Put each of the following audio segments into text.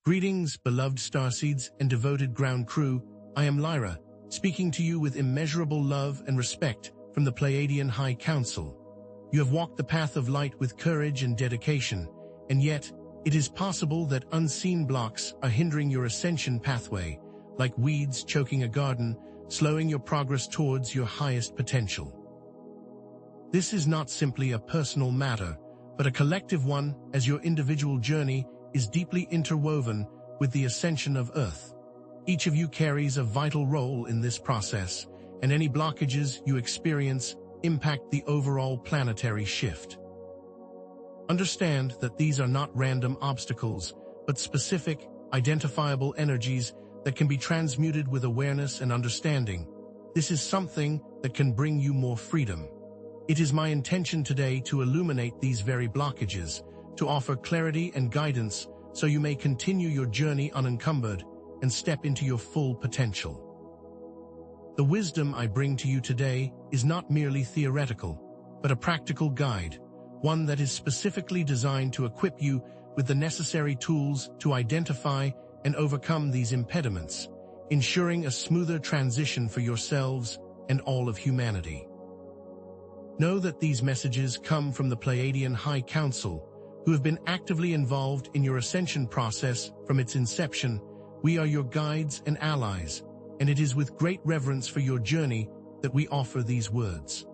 Greetings, beloved starseeds and devoted ground crew. I am Lyra, speaking to you with immeasurable love and respect from the Pleiadian High Council. You have walked the path of light with courage and dedication, and yet, it is possible that unseen blocks are hindering your ascension pathway, like weeds choking a garden, slowing your progress towards your highest potential. This is not simply a personal matter, but a collective one, as your individual journey is deeply interwoven with the ascension of Earth. Each of you carries a vital role in this process, and any blockages you experience impact the overall planetary shift. Understand that these are not random obstacles, but specific, identifiable energies that can be transmuted with awareness and understanding. This is something that can bring you more freedom. It is my intention today to illuminate these very blockages, to offer clarity and guidance so you may continue your journey unencumbered and step into your full potential. The wisdom I bring to you today is not merely theoretical, but a practical guide, one that is specifically designed to equip you with the necessary tools to identify and overcome these impediments, ensuring a smoother transition for yourselves and all of humanity. Know that these messages come from the Pleiadian High Council, who have been actively involved in your ascension process from its inception. We are your guides and allies, and it is with great reverence for your journey that we offer these words.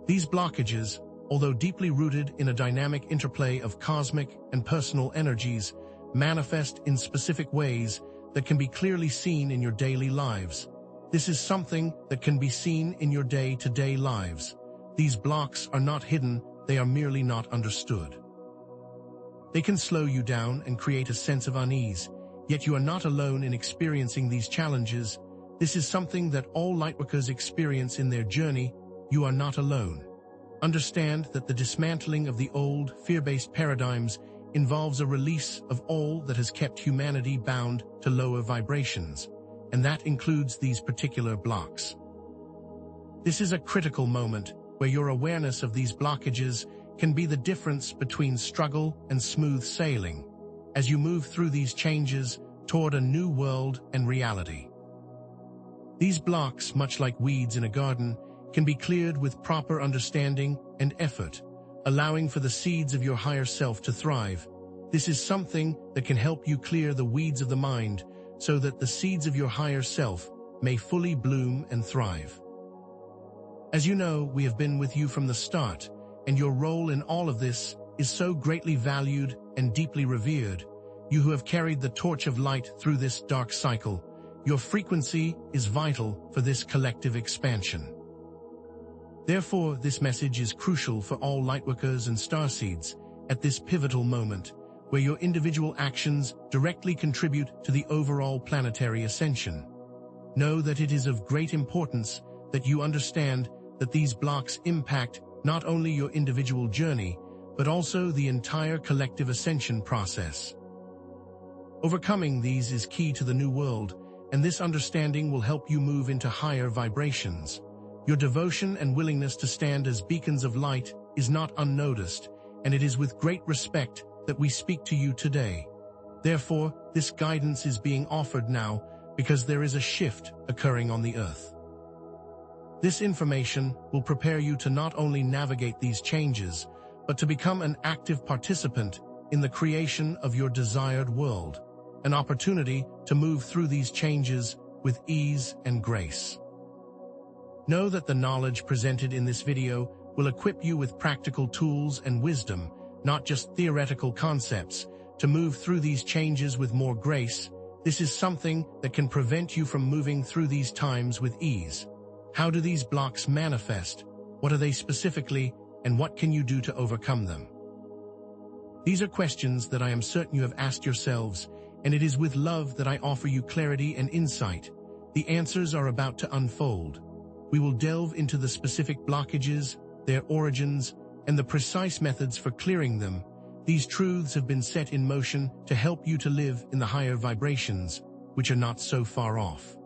These blockages, although deeply rooted in a dynamic interplay of cosmic and personal energies, manifest in specific ways that can be clearly seen in your daily lives. This is something that can be seen in your day-to-day lives. These blocks are not hidden, they are merely not understood. They can slow you down and create a sense of unease, yet you are not alone in experiencing these challenges. This is something that all lightworkers experience in their journey. You are not alone. Understand that the dismantling of the old, fear-based paradigms involves a release of all that has kept humanity bound to lower vibrations, and that includes these particular blocks. This is a critical moment where your awareness of these blockages can be the difference between struggle and smooth sailing, as you move through these changes toward a new world and reality. These blocks, much like weeds in a garden, can be cleared with proper understanding and effort, allowing for the seeds of your higher self to thrive. This is something that can help you clear the weeds of the mind so that the seeds of your higher self may fully bloom and thrive. As you know, we have been with you from the start, and your role in all of this is so greatly valued and deeply revered. You who have carried the torch of light through this dark cycle, your frequency is vital for this collective expansion. Therefore, this message is crucial for all lightworkers and starseeds at this pivotal moment, where your individual actions directly contribute to the overall planetary ascension. Know that it is of great importance that you understand that these blocks impact not only your individual journey, but also the entire collective ascension process. Overcoming these is key to the new world, and this understanding will help you move into higher vibrations. Your devotion and willingness to stand as beacons of light is not unnoticed, and it is with great respect that we speak to you today. Therefore, this guidance is being offered now because there is a shift occurring on the Earth. This information will prepare you to not only navigate these changes, but to become an active participant in the creation of your desired world, an opportunity to move through these changes with ease and grace. Know that the knowledge presented in this video will equip you with practical tools and wisdom, not just theoretical concepts, to move through these changes with more grace. This is something that can prevent you from moving through these times with ease. How do these blocks manifest? What are they specifically, and what can you do to overcome them? These are questions that I am certain you have asked yourselves, and it is with love that I offer you clarity and insight. The answers are about to unfold. We will delve into the specific blockages, their origins, and the precise methods for clearing them. These truths have been set in motion to help you to live in the higher vibrations, which are not so far off.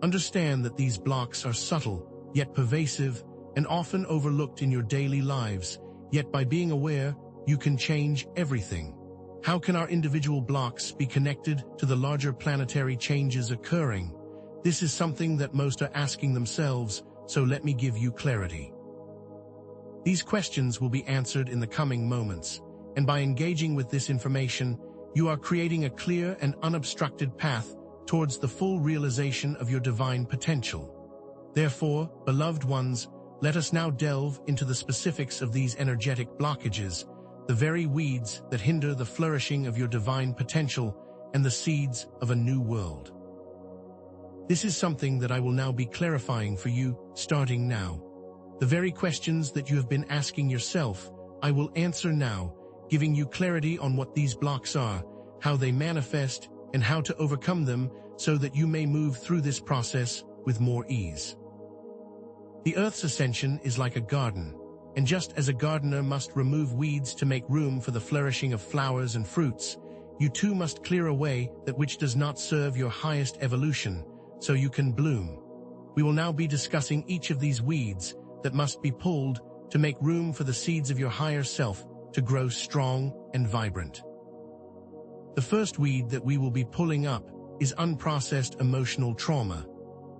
Understand that these blocks are subtle, yet pervasive, and often overlooked in your daily lives, yet by being aware, you can change everything. How can our individual blocks be connected to the larger planetary changes occurring? This is something that most are asking themselves, so let me give you clarity. These questions will be answered in the coming moments, and by engaging with this information, you are creating a clear and unobstructed path towards the full realization of your divine potential. Therefore, beloved ones, let us now delve into the specifics of these energetic blockages, the very weeds that hinder the flourishing of your divine potential and the seeds of a new world. This is something that I will now be clarifying for you, starting now. The very questions that you have been asking yourself, I will answer now, giving you clarity on what these blocks are, how they manifest, and how to overcome them so that you may move through this process with more ease. The Earth's ascension is like a garden, and just as a gardener must remove weeds to make room for the flourishing of flowers and fruits, you too must clear away that which does not serve your highest evolution, so you can bloom. We will now be discussing each of these weeds that must be pulled to make room for the seeds of your higher self to grow strong and vibrant. The first weed that we will be pulling up is unprocessed emotional trauma.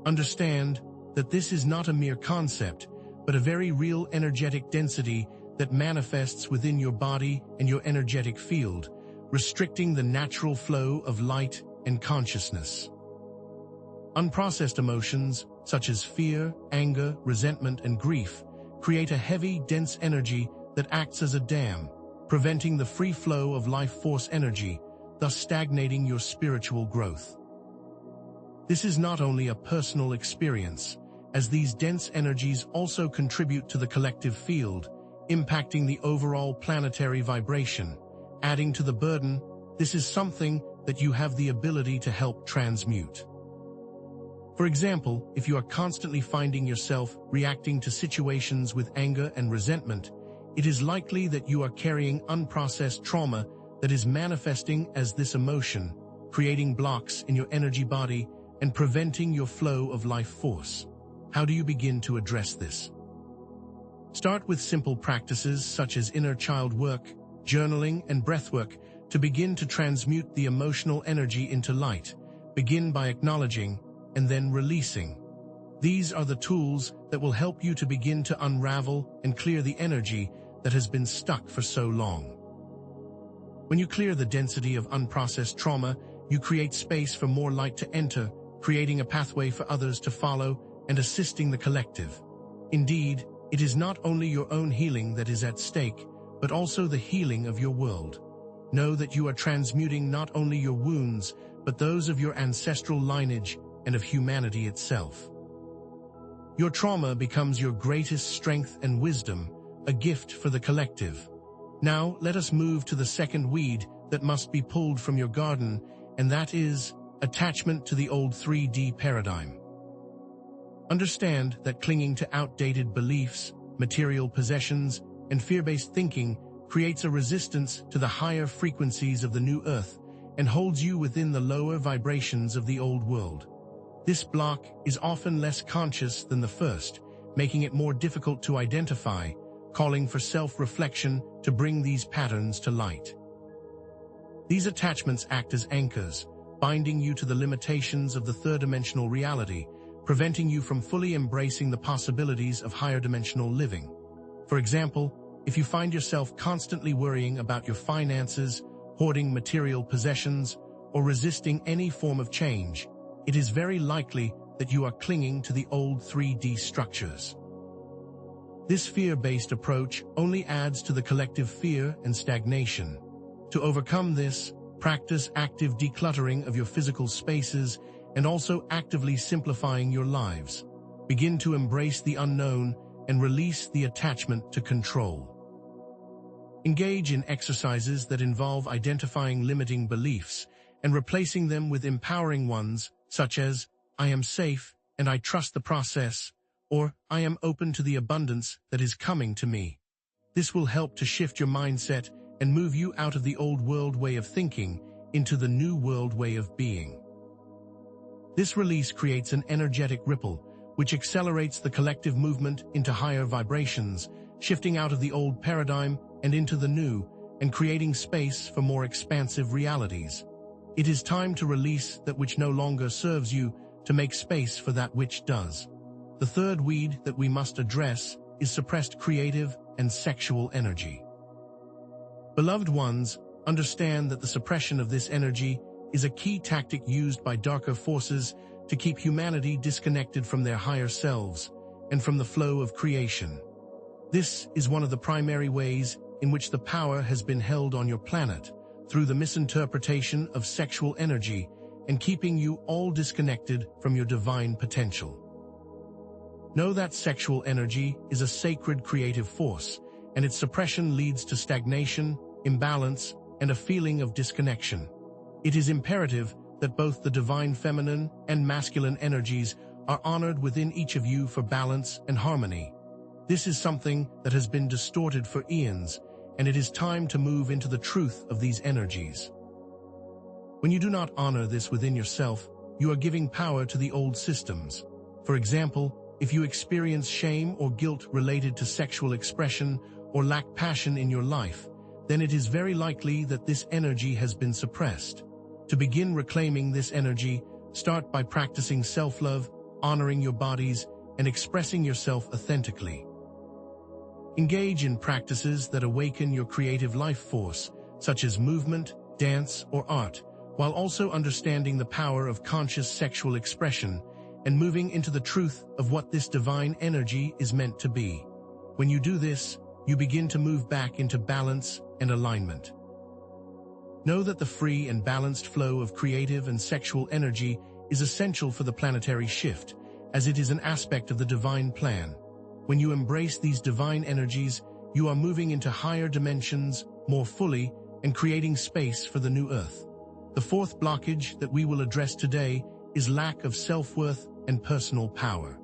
Understand that this is not a mere concept, but a very real energetic density that manifests within your body and your energetic field, restricting the natural flow of light and consciousness. Unprocessed emotions, such as fear, anger, resentment, and grief, create a heavy, dense energy that acts as a dam, preventing the free flow of life force energy, thus stagnating your spiritual growth. This is not only a personal experience, as these dense energies also contribute to the collective field, impacting the overall planetary vibration. Adding to the burden, this is something that you have the ability to help transmute. For example, if you are constantly finding yourself reacting to situations with anger and resentment, it is likely that you are carrying unprocessed trauma that is manifesting as this emotion, creating blocks in your energy body and preventing your flow of life force. How do you begin to address this? Start with simple practices such as inner child work, journaling, and breathwork to begin to transmute the emotional energy into light. Begin by acknowledging and then releasing. These are the tools that will help you to begin to unravel and clear the energy that has been stuck for so long. When you clear the density of unprocessed trauma, you create space for more light to enter, creating a pathway for others to follow and assisting the collective. Indeed, it is not only your own healing that is at stake, but also the healing of your world. Know that you are transmuting not only your wounds, but those of your ancestral lineage and of humanity itself. Your trauma becomes your greatest strength and wisdom, a gift for the collective. Now, let us move to the second weed that must be pulled from your garden, and that is attachment to the old 3D paradigm. Understand that clinging to outdated beliefs, material possessions, and fear-based thinking creates a resistance to the higher frequencies of the new earth and holds you within the lower vibrations of the old world. This block is often less conscious than the first, making it more difficult to identify, calling for self-reflection to bring these patterns to light. These attachments act as anchors, binding you to the limitations of the third-dimensional reality, preventing you from fully embracing the possibilities of higher-dimensional living. For example, if you find yourself constantly worrying about your finances, hoarding material possessions, or resisting any form of change, it is very likely that you are clinging to the old 3D structures. This fear-based approach only adds to the collective fear and stagnation. To overcome this, practice active decluttering of your physical spaces and also actively simplifying your lives. Begin to embrace the unknown and release the attachment to control. Engage in exercises that involve identifying limiting beliefs and replacing them with empowering ones, such as, I am safe and I trust the process, or I am open to the abundance that is coming to me. This will help to shift your mindset and move you out of the old world way of thinking into the new world way of being. This release creates an energetic ripple, which accelerates the collective movement into higher vibrations, shifting out of the old paradigm and into the new, and creating space for more expansive realities. It is time to release that which no longer serves you to make space for that which does. The third weed that we must address is suppressed creative and sexual energy. Beloved ones, understand that the suppression of this energy is a key tactic used by darker forces to keep humanity disconnected from their higher selves and from the flow of creation. This is one of the primary ways in which the power has been held on your planet, through the misinterpretation of sexual energy and keeping you all disconnected from your divine potential. Know that sexual energy is a sacred creative force, and its suppression leads to stagnation, imbalance, and a feeling of disconnection. It is imperative that both the divine feminine and masculine energies are honored within each of you for balance and harmony. This is something that has been distorted for eons, and it is time to move into the truth of these energies. When you do not honor this within yourself, you are giving power to the old systems. For example, if you experience shame or guilt related to sexual expression or lack passion in your life, then it is very likely that this energy has been suppressed. To begin reclaiming this energy, start by practicing self-love, honoring your bodies, and expressing yourself authentically. Engage in practices that awaken your creative life force, such as movement, dance, or art, while also understanding the power of conscious sexual expression and moving into the truth of what this divine energy is meant to be. When you do this, you begin to move back into balance and alignment. Know that the free and balanced flow of creative and sexual energy is essential for the planetary shift, as it is an aspect of the divine plan. When you embrace these divine energies, you are moving into higher dimensions more fully and creating space for the new earth. The fourth blockage that we will address today is lack of self-worth and personal power.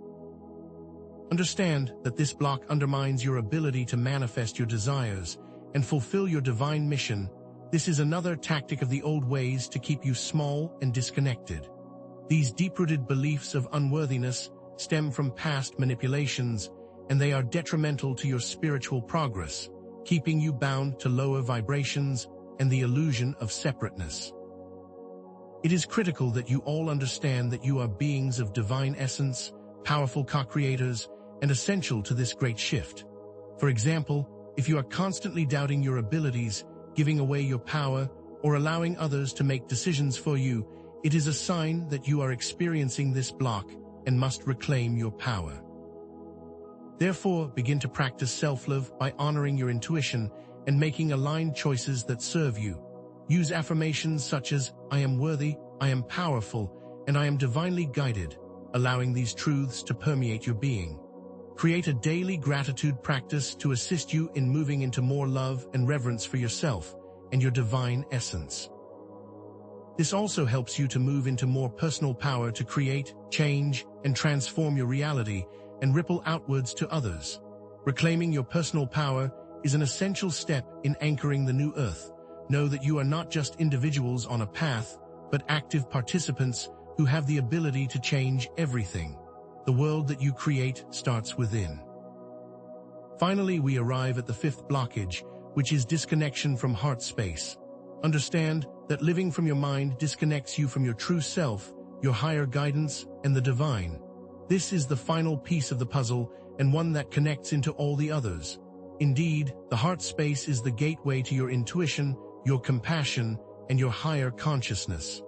Understand that this block undermines your ability to manifest your desires and fulfill your divine mission. This is another tactic of the old ways to keep you small and disconnected. These deep-rooted beliefs of unworthiness stem from past manipulations, and they are detrimental to your spiritual progress, keeping you bound to lower vibrations and the illusion of separateness. It is critical that you all understand that you are beings of divine essence, powerful co-creators, and essential to this great shift. For example, if you are constantly doubting your abilities, giving away your power, or allowing others to make decisions for you, it is a sign that you are experiencing this block and must reclaim your power. Therefore, begin to practice self-love by honoring your intuition and making aligned choices that serve you. Use affirmations such as, "I am worthy, I am powerful, and I am divinely guided," allowing these truths to permeate your being. Create a daily gratitude practice to assist you in moving into more love and reverence for yourself and your divine essence. This also helps you to move into more personal power to create, change, and transform your reality and ripple outwards to others. Reclaiming your personal power is an essential step in anchoring the new earth. Know that you are not just individuals on a path, but active participants who have the ability to change everything. The world that you create starts within. Finally, we arrive at the fifth blockage, which is disconnection from heart space. Understand that living from your mind disconnects you from your true self, your higher guidance, and the divine. This is the final piece of the puzzle, and one that connects into all the others. Indeed, the heart space is the gateway to your intuition, your compassion, and your higher consciousness.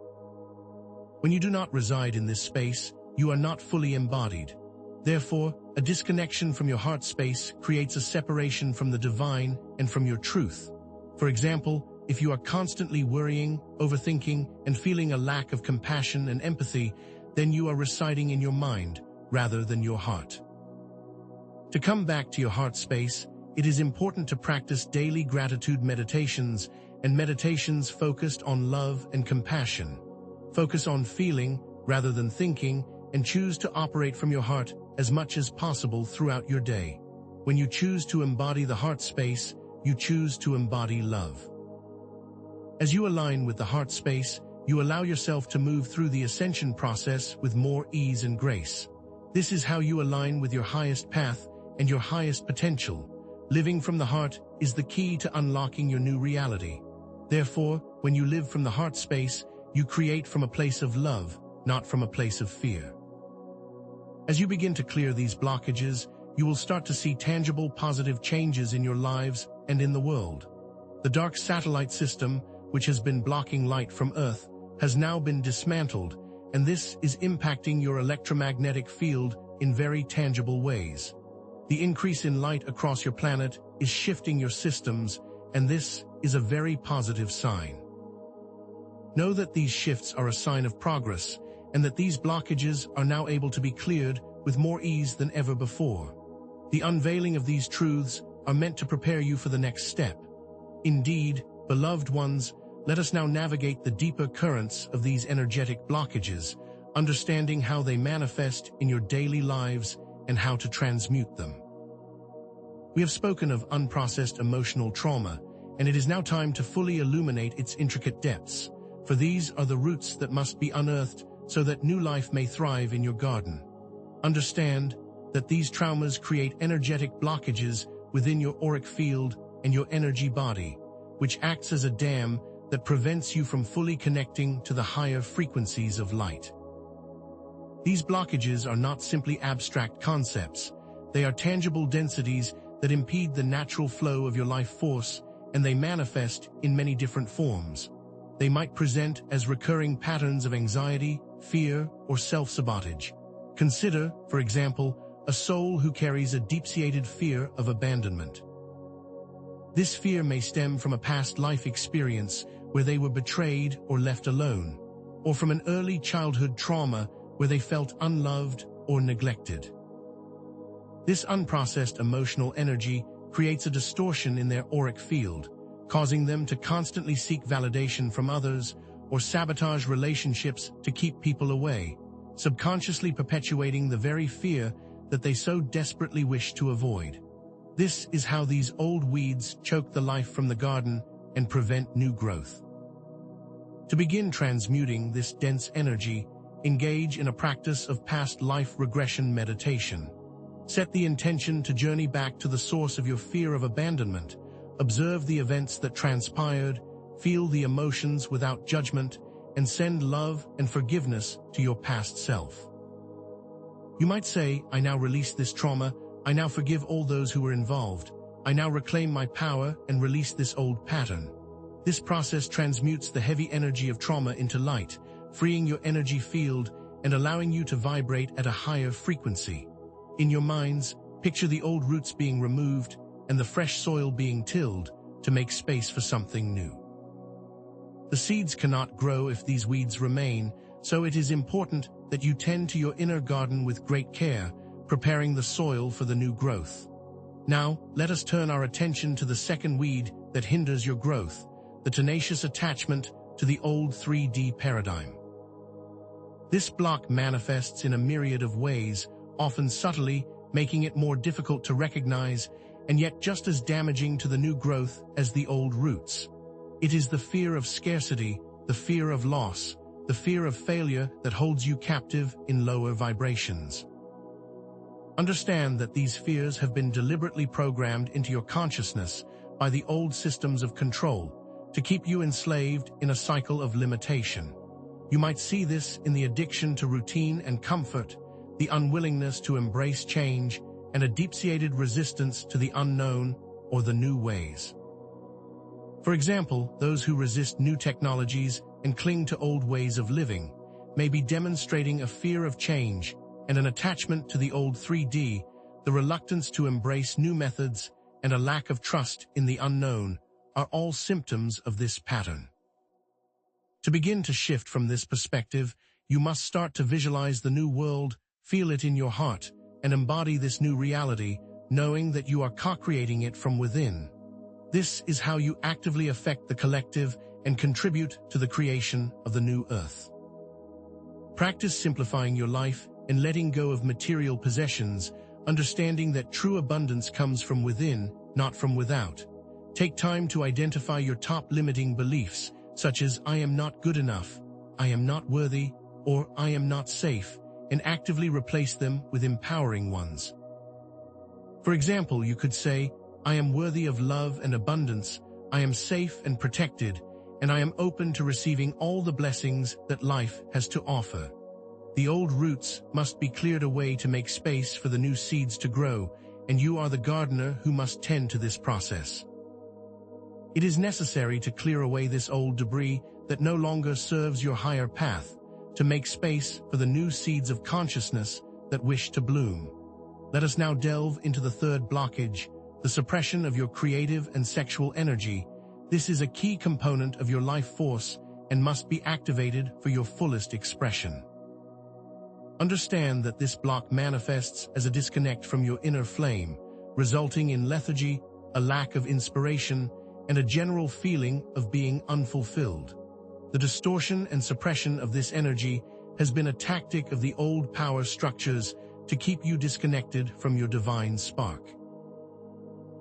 When you do not reside in this space, you are not fully embodied. Therefore, a disconnection from your heart space creates a separation from the divine and from your truth. For example, if you are constantly worrying, overthinking, and feeling a lack of compassion and empathy, then you are residing in your mind rather than your heart. To come back to your heart space, it is important to practice daily gratitude meditations and meditations focused on love and compassion. Focus on feeling rather than thinking, and choose to operate from your heart as much as possible throughout your day. When you choose to embody the heart space, you choose to embody love. As you align with the heart space, you allow yourself to move through the ascension process with more ease and grace. This is how you align with your highest path and your highest potential. Living from the heart is the key to unlocking your new reality. Therefore, when you live from the heart space, you create from a place of love, not from a place of fear. As you begin to clear these blockages, you will start to see tangible positive changes in your lives and in the world. The dark satellite system, which has been blocking light from Earth, has now been dismantled, and this is impacting your electromagnetic field in very tangible ways. The increase in light across your planet is shifting your systems, and this is a very positive sign. Know that these shifts are a sign of progress, and that these blockages are now able to be cleared with more ease than ever before. The unveiling of these truths are meant to prepare you for the next step. Indeed, beloved ones, let us now navigate the deeper currents of these energetic blockages, understanding how they manifest in your daily lives and how to transmute them. We have spoken of unprocessed emotional trauma, and it is now time to fully illuminate its intricate depths, for these are the roots that must be unearthed so that new life may thrive in your garden. Understand that these traumas create energetic blockages within your auric field and your energy body, which acts as a dam that prevents you from fully connecting to the higher frequencies of light. These blockages are not simply abstract concepts. They are tangible densities that impede the natural flow of your life force, and they manifest in many different forms. They might present as recurring patterns of anxiety, fear, or self-sabotage. Consider, for example, a soul who carries a deep-seated fear of abandonment. This fear may stem from a past life experience where they were betrayed or left alone, or from an early childhood trauma where they felt unloved or neglected. This unprocessed emotional energy creates a distortion in their auric field, causing them to constantly seek validation from others or sabotage relationships to keep people away, subconsciously perpetuating the very fear that they so desperately wish to avoid. This is how these old weeds choke the life from the garden and prevent new growth. To begin transmuting this dense energy, engage in a practice of past life regression meditation. Set the intention to journey back to the source of your fear of abandonment. Observe the events that transpired, feel the emotions without judgment, and send love and forgiveness to your past self. You might say, I now release this trauma, I now forgive all those who were involved, I now reclaim my power and release this old pattern. This process transmutes the heavy energy of trauma into light, freeing your energy field and allowing you to vibrate at a higher frequency. In your minds, picture the old roots being removed and the fresh soil being tilled to make space for something new. The seeds cannot grow if these weeds remain, so it is important that you tend to your inner garden with great care, preparing the soil for the new growth. Now, let us turn our attention to the second weed that hinders your growth, the tenacious attachment to the old 3D paradigm. This block manifests in a myriad of ways, often subtly, making it more difficult to recognize, and yet just as damaging to the new growth as the old roots. It is the fear of scarcity, the fear of loss, the fear of failure that holds you captive in lower vibrations. Understand that these fears have been deliberately programmed into your consciousness by the old systems of control to keep you enslaved in a cycle of limitation. You might see this in the addiction to routine and comfort, the unwillingness to embrace change, and a deep-seated resistance to the unknown or the new ways. For example, those who resist new technologies and cling to old ways of living may be demonstrating a fear of change and an attachment to the old 3D, the reluctance to embrace new methods, and a lack of trust in the unknown are all symptoms of this pattern. To begin to shift from this perspective, you must start to visualize the new world, feel it in your heart, and embody this new reality, knowing that you are co-creating it from within. This is how you actively affect the collective and contribute to the creation of the new earth. Practice simplifying your life and letting go of material possessions, understanding that true abundance comes from within, not from without. Take time to identify your top limiting beliefs, such as I am not good enough, I am not worthy, or I am not safe, and actively replace them with empowering ones. For example, you could say, I am worthy of love and abundance, I am safe and protected, and I am open to receiving all the blessings that life has to offer. The old roots must be cleared away to make space for the new seeds to grow, and you are the gardener who must tend to this process. It is necessary to clear away this old debris that no longer serves your higher path, to make space for the new seeds of consciousness that wish to bloom. Let us now delve into the third blockage, the suppression of your creative and sexual energy. This is a key component of your life force and must be activated for your fullest expression. Understand that this block manifests as a disconnect from your inner flame, resulting in lethargy, a lack of inspiration, and a general feeling of being unfulfilled. The distortion and suppression of this energy has been a tactic of the old power structures to keep you disconnected from your divine spark.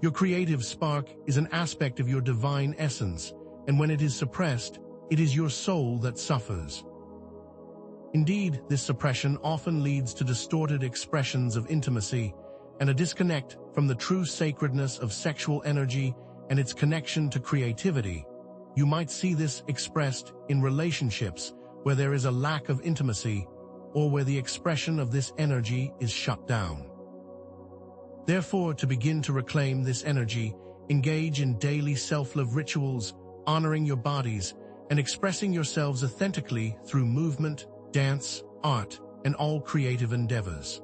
Your creative spark is an aspect of your divine essence, and when it is suppressed, it is your soul that suffers. Indeed, this suppression often leads to distorted expressions of intimacy and a disconnect from the true sacredness of sexual energy and its connection to creativity. You might see this expressed in relationships where there is a lack of intimacy or where the expression of this energy is shut down. Therefore, to begin to reclaim this energy, engage in daily self-love rituals, honoring your bodies, and expressing yourselves authentically through movement, dance, art, and all creative endeavors.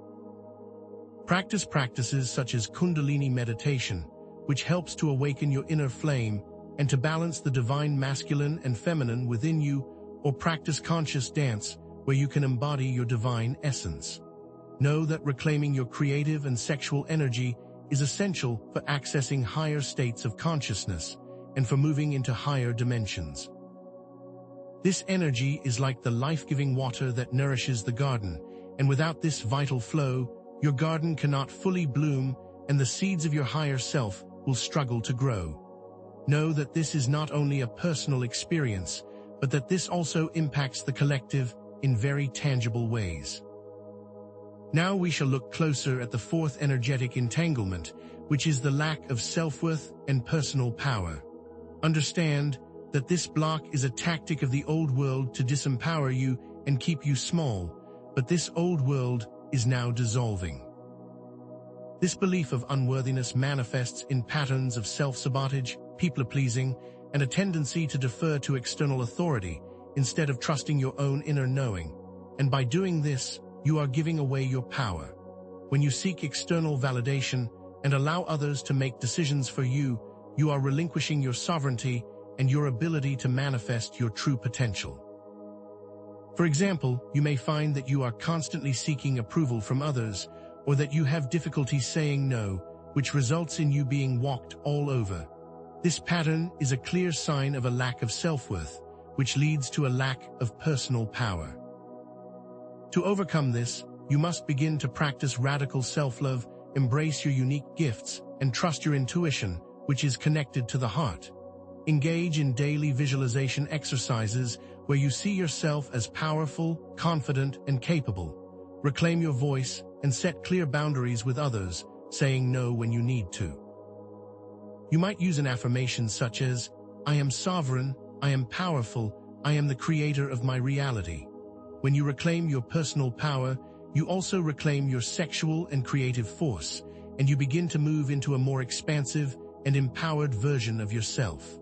Practice practices such as Kundalini meditation, which helps to awaken your inner flame and to balance the divine masculine and feminine within you, or practice conscious dance, where you can embody your divine essence. Know that reclaiming your creative and sexual energy is essential for accessing higher states of consciousness and for moving into higher dimensions. This energy is like the life-giving water that nourishes the garden, and without this vital flow, your garden cannot fully bloom and the seeds of your higher self will struggle to grow. Know that this is not only a personal experience, but that this also impacts the collective in very tangible ways. Now we shall look closer at the fourth energetic entanglement, which is the lack of self-worth and personal power. Understand that this block is a tactic of the old world to disempower you and keep you small, but this old world is now dissolving. This belief of unworthiness manifests in patterns of self-sabotage, people-pleasing, and a tendency to defer to external authority instead of trusting your own inner knowing. And by doing this, you are giving away your power. When you seek external validation and allow others to make decisions for you, you are relinquishing your sovereignty and your ability to manifest your true potential. For example, you may find that you are constantly seeking approval from others, or that you have difficulty saying no, which results in you being walked all over. This pattern is a clear sign of a lack of self-worth, which leads to a lack of personal power. To overcome this, you must begin to practice radical self-love, embrace your unique gifts, and trust your intuition, which is connected to the heart. Engage in daily visualization exercises where you see yourself as powerful, confident, and capable. Reclaim your voice and set clear boundaries with others, saying no when you need to. You might use an affirmation such as, "I am sovereign, I am powerful, I am the creator of my reality." When you reclaim your personal power, you also reclaim your sexual and creative force, and you begin to move into a more expansive and empowered version of yourself.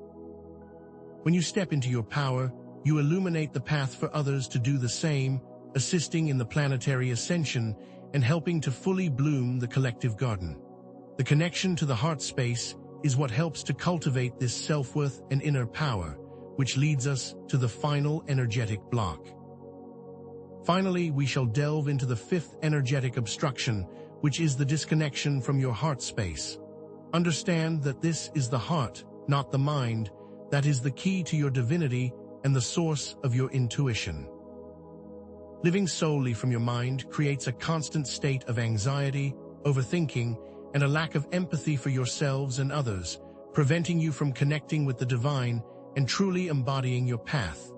When you step into your power, you illuminate the path for others to do the same, assisting in the planetary ascension and helping to fully bloom the collective garden. The connection to the heart space is what helps to cultivate this self-worth and inner power, which leads us to the final energetic block. Finally, we shall delve into the fifth energetic obstruction, which is the disconnection from your heart space. Understand that this is the heart, not the mind, that is the key to your divinity and the source of your intuition. Living solely from your mind creates a constant state of anxiety, overthinking, and a lack of empathy for yourselves and others, preventing you from connecting with the divine and truly embodying your path.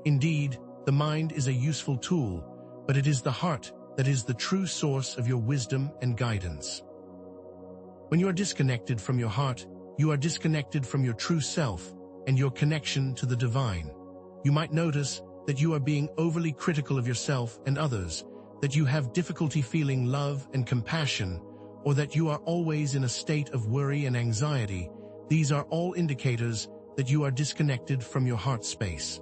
Indeed, the mind is a useful tool, but it is the heart that is the true source of your wisdom and guidance. When you are disconnected from your heart, you are disconnected from your true self and your connection to the divine. You might notice that you are being overly critical of yourself and others, that you have difficulty feeling love and compassion, or that you are always in a state of worry and anxiety. These are all indicators that you are disconnected from your heart space.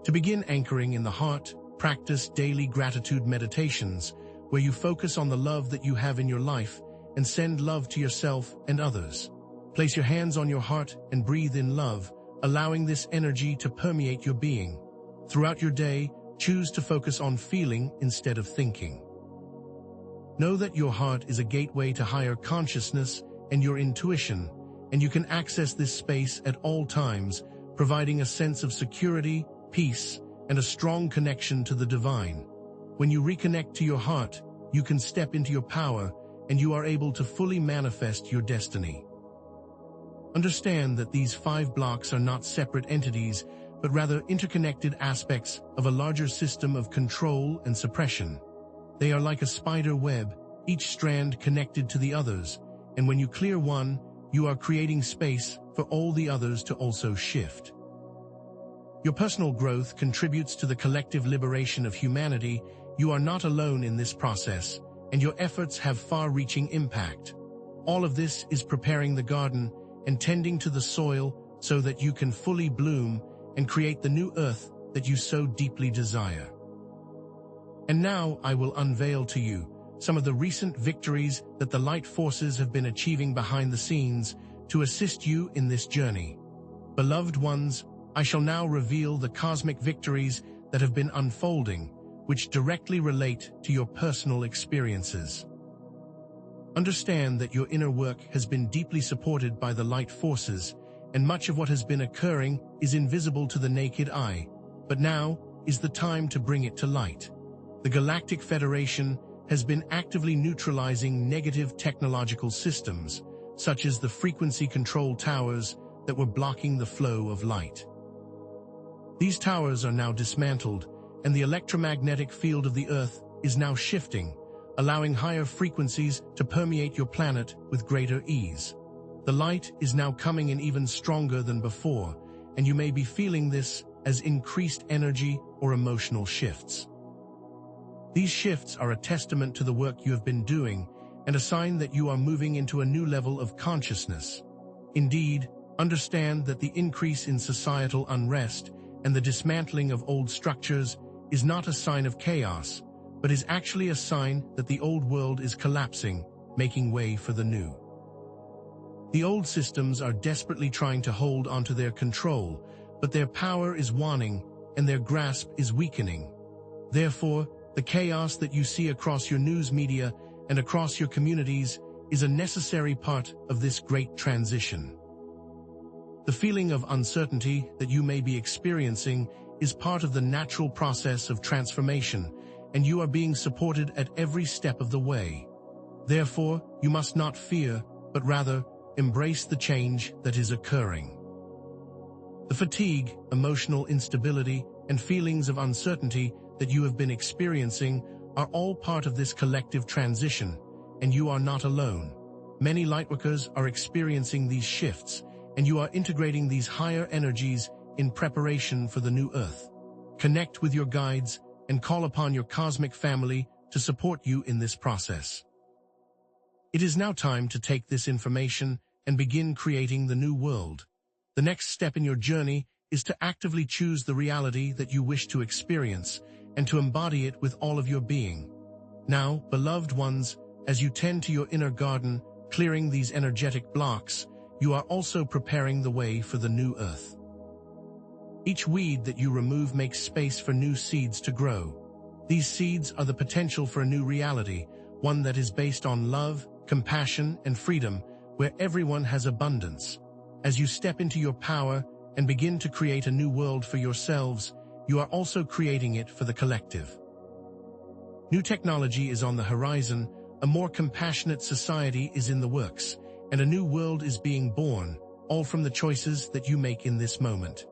To begin anchoring in the heart, practice daily gratitude meditations, where you focus on the love that you have in your life and send love to yourself and others. Place your hands on your heart and breathe in love, allowing this energy to permeate your being. Throughout your day, choose to focus on feeling instead of thinking. Know that your heart is a gateway to higher consciousness and your intuition, and you can access this space at all times, providing a sense of security, peace, and a strong connection to the divine. When you reconnect to your heart, you can step into your power, and you are able to fully manifest your destiny. Understand that these 5 blocks are not separate entities, but rather interconnected aspects of a larger system of control and suppression. They are like a spider web, each strand connected to the others, and when you clear one, you are creating space for all the others to also shift. Your personal growth contributes to the collective liberation of humanity. You are not alone in this process, and your efforts have far-reaching impact. All of this is preparing the garden and tending to the soil so that you can fully bloom and create the new earth that you so deeply desire. And now I will unveil to you some of the recent victories that the light forces have been achieving behind the scenes to assist you in this journey. Beloved ones, I shall now reveal the cosmic victories that have been unfolding, which directly relate to your personal experiences. Understand that your inner work has been deeply supported by the light forces, and much of what has been occurring is invisible to the naked eye, but now is the time to bring it to light. The Galactic Federation has been actively neutralizing negative technological systems, such as the frequency control towers that were blocking the flow of light. These towers are now dismantled, and the electromagnetic field of the Earth is now shifting, allowing higher frequencies to permeate your planet with greater ease. The light is now coming in even stronger than before, and you may be feeling this as increased energy or emotional shifts. These shifts are a testament to the work you have been doing and a sign that you are moving into a new level of consciousness. Indeed, understand that the increase in societal unrest and the dismantling of old structures is not a sign of chaos, but is actually a sign that the old world is collapsing, making way for the new. The old systems are desperately trying to hold onto their control, but their power is waning and their grasp is weakening. Therefore, the chaos that you see across your news media and across your communities is a necessary part of this great transition. The feeling of uncertainty that you may be experiencing is part of the natural process of transformation, and you are being supported at every step of the way. Therefore, you must not fear, but rather embrace the change that is occurring. The fatigue, emotional instability, and feelings of uncertainty that you have been experiencing are all part of this collective transition, and you are not alone. Many lightworkers are experiencing these shifts, and you are integrating these higher energies in preparation for the new Earth. Connect with your guides and call upon your cosmic family to support you in this process. It is now time to take this information and begin creating the new world. The next step in your journey is to actively choose the reality that you wish to experience and to embody it with all of your being. Now, beloved ones, as you tend to your inner garden, clearing these energetic blocks, you are also preparing the way for the new Earth. Each weed that you remove makes space for new seeds to grow. These seeds are the potential for a new reality, one that is based on love, compassion, and freedom, where everyone has abundance. As you step into your power and begin to create a new world for yourselves, you are also creating it for the collective. New technology is on the horizon, a more compassionate society is in the works, and a new world is being born, all from the choices that you make in this moment.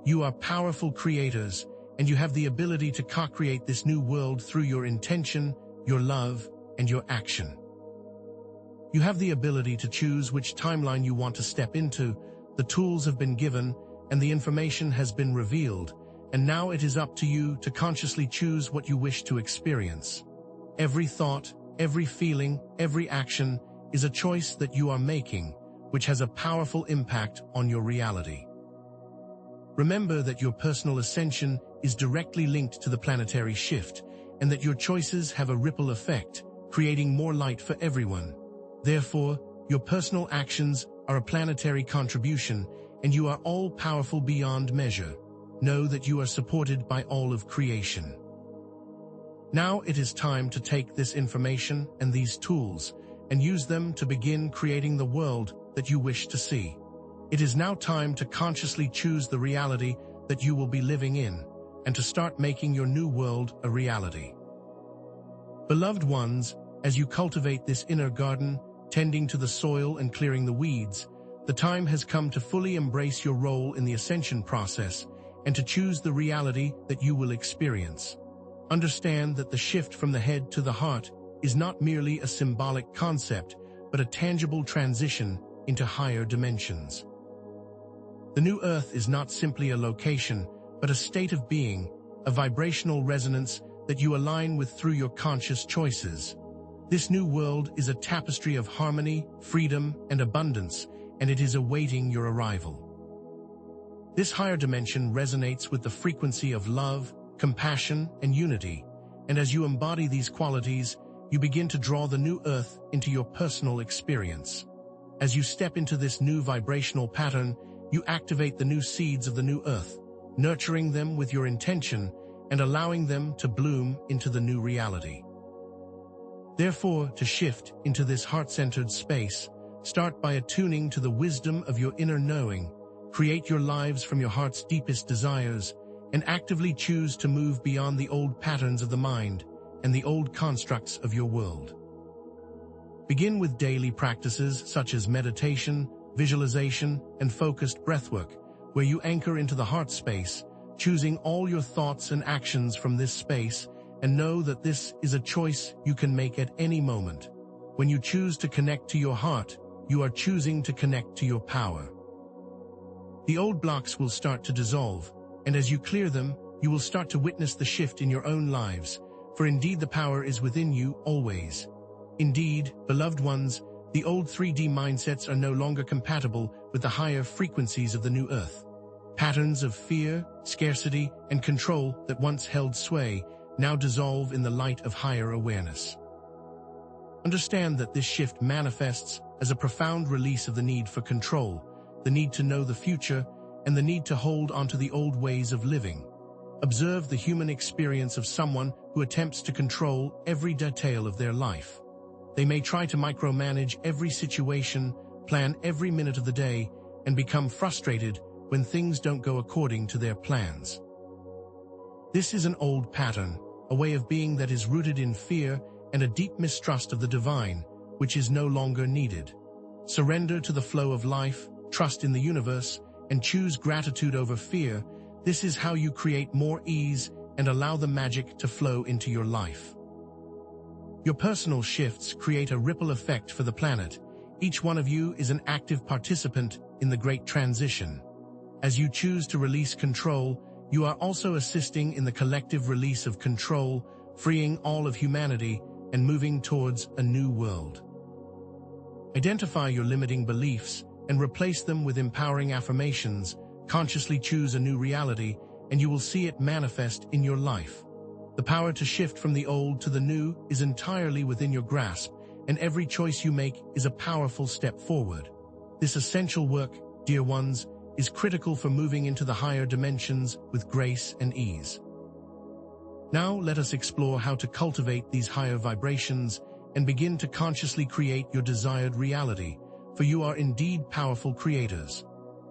You are powerful creators, and you have the ability to co-create this new world through your intention, your love, and your action. You have the ability to choose which timeline you want to step into. The tools have been given, and the information has been revealed, and now it is up to you to consciously choose what you wish to experience. Every thought, every feeling, every action is a choice that you are making, which has a powerful impact on your reality. Remember that your personal ascension is directly linked to the planetary shift, and that your choices have a ripple effect, creating more light for everyone. Therefore, your personal actions are a planetary contribution, and you are all-powerful beyond measure. Know that you are supported by all of creation. Now it is time to take this information and these tools and use them to begin creating the world that you wish to see. It is now time to consciously choose the reality that you will be living in, and to start making your new world a reality. Beloved ones, as you cultivate this inner garden, tending to the soil and clearing the weeds, the time has come to fully embrace your role in the ascension process and to choose the reality that you will experience. Understand that the shift from the head to the heart is not merely a symbolic concept, but a tangible transition into higher dimensions. The new earth is not simply a location, but a state of being, a vibrational resonance that you align with through your conscious choices. This new world is a tapestry of harmony, freedom, and abundance, and it is awaiting your arrival. This higher dimension resonates with the frequency of love, compassion, and unity, and as you embody these qualities, you begin to draw the new earth into your personal experience. As you step into this new vibrational pattern, you activate the new seeds of the new earth, nurturing them with your intention and allowing them to bloom into the new reality. Therefore, to shift into this heart-centered space, start by attuning to the wisdom of your inner knowing, create your lives from your heart's deepest desires, and actively choose to move beyond the old patterns of the mind and the old constructs of your world. Begin with daily practices such as meditation, visualization, and focused breathwork, where you anchor into the heart space, choosing all your thoughts and actions from this space, and know that this is a choice you can make at any moment. When you choose to connect to your heart, you are choosing to connect to your power. The old blocks will start to dissolve, and as you clear them, you will start to witness the shift in your own lives, for indeed the power is within you always. Indeed, beloved ones, the old 3D mindsets are no longer compatible with the higher frequencies of the new earth. Patterns of fear, scarcity, and control that once held sway now dissolve in the light of higher awareness. Understand that this shift manifests as a profound release of the need for control, the need to know the future, and the need to hold onto the old ways of living. Observe the human experience of someone who attempts to control every detail of their life. They may try to micromanage every situation, plan every minute of the day, and become frustrated when things don't go according to their plans. This is an old pattern, a way of being that is rooted in fear and a deep mistrust of the divine, which is no longer needed. Surrender to the flow of life, trust in the universe, and choose gratitude over fear. This is how you create more ease and allow the magic to flow into your life. Your personal shifts create a ripple effect for the planet. Each one of you is an active participant in the great transition. As you choose to release control, you are also assisting in the collective release of control, freeing all of humanity and moving towards a new world. Identify your limiting beliefs and replace them with empowering affirmations. Consciously choose a new reality, and you will see it manifest in your life. The power to shift from the old to the new is entirely within your grasp, and every choice you make is a powerful step forward. This essential work, dear ones, is critical for moving into the higher dimensions with grace and ease. Now let us explore how to cultivate these higher vibrations and begin to consciously create your desired reality, for you are indeed powerful creators.